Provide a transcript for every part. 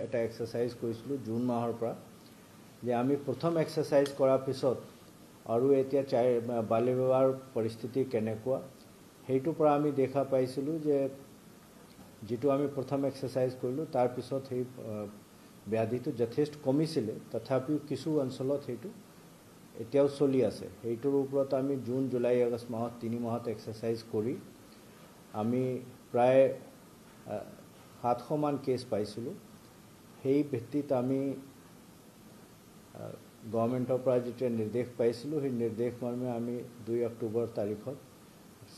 এটা এক্সাৰচাইজ কৰিছিলোঁ জুন মাহৰ পৰা যে আমি প্ৰথম এক্সাৰচাইজ কৰাৰ পিছত আৰু এতিয়া বাল্য বিবাহৰ পৰিস্থিতি কেনেকুৱা সেইটোৰ পৰা আমি দেখা পাইছিলোঁ যে যেটো আমি প্ৰথম এক্সাৰচাইজ কৰিলোঁ তাৰ পিছত সেই ব্যাধিটো যথেষ্ট কমিছিলে তথাপিও কিছু অঞ্চলত সেইটো এতিয়াও চলি আছে সেইটোৰ ওপৰত আমি জুন জুলাই আগষ্ট মাহত 3 মাহত এক্সাৰচাইজ কৰি আমি প্ৰায় 700 মান কেছ পাইছিলোঁ সেই ভিত্তিত আমি গভৰ্ণমেণ্টৰ পৰা যেতিয়া নিৰ্দেশ পাইছিলোঁ সেই নিৰ্দেশ মৰ্মে আমি 2 অক্টোবৰ তাৰিখত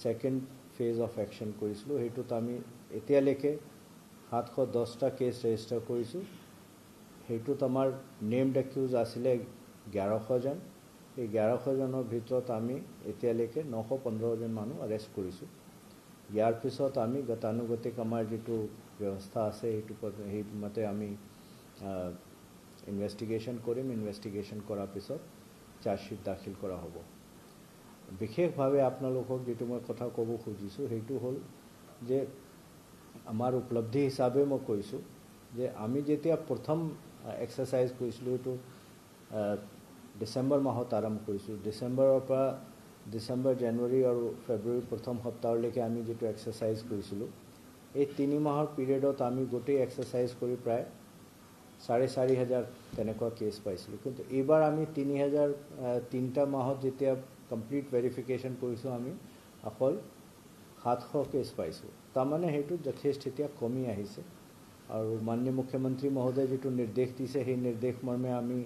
সেকেন্ড ফেজ অফ একশ্যন কৰিছিলোঁ সেইটোত আমি এতিয়ালৈকে 710টা কেছ ৰেজিষ্টাৰ কৰিছোঁ সেইটোত আমাৰ নেমড একিউজ আছিলে 1100 জন এই 1100 জনৰ ভিতৰত আমি এতিয়ালৈকে 915 জন মানুহ আৰেষ্ট কৰিছোঁ ইয়াৰ পিছত আমি গতানুগতিক আমাৰ যেটো ব্যৱস্থা আছে সেই মতে আমি ইনভেষ্টিগেশ্যন কৰিম ইনভেষ্টিগেশ্যন কৰাৰ পিছত চাৰ্জশ্বিট দাখিল কৰা হ'ব বিশেষভাৱে আপোনালোকক যেটো মই কথা ক'ব খুজিছোঁ সেইটো হ'ল যে আমাৰ উপলব্ধি হিচাপে মই কৈছোঁ যে আমি যেতিয়া প্ৰথম এক্সাৰচাইজ কৰিছিলোঁ এইটো ডিসেম্বৰ মাহত আৰম্ভ কৰিছোঁ ডিসেম্বৰৰ পৰা ডিসেম্বৰ জানুৱাৰী আৰু ফেব্ৰুৱাৰী প্ৰথম সপ্তাহলৈকে আমি যেটো এক্সাৰচাইজ কৰিছিলোঁ এই 3 মাহৰ পিৰিয়ডত আমি গোটেই এক্সাৰচাইজ কৰি প্ৰায় 4,500 তেনেকুৱা কেছ পাইছিলোঁ কিন্তু এইবাৰ আমি 3,003টা মাহত যেতিয়া কমপ্লিট ভেৰিফিকেশ্যন কৰিছোঁ আমি অকল 700 কেছ পাইছোঁ তাৰমানে সেইটো যথেষ্ট এতিয়া কমি আহিছে আৰু মাননীয় মুখ্যমন্ত্ৰী মহোদয় যেটো নিৰ্দেশ দিছে সেই নিৰ্দেশ মৰ্মে আমি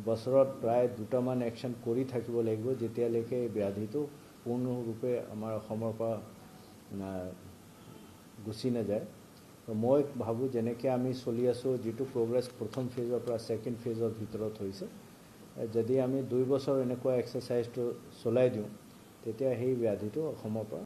বছৰত প্ৰায় 2টামান একশ্যন কৰি থাকিব লাগিব যেতিয়ালৈকে এই ব্যাধিটো পূৰ্ণৰূপে আমাৰ অসমৰ পৰা গুচি নাযায় মই ভাবোঁ যেনেকৈ আমি চলি আছোঁ যেটো প্ৰগ্ৰেছ প্ৰথম ফেজৰ পৰা সেকেন্ড ফেজৰ ভিতৰত হৈছে যদি আমি 2 বছৰ এনেকুৱা এক্সাৰচাইজটো চলাই দিওঁ তেতিয়া সেই ব্যাধিটো অসমৰ পৰা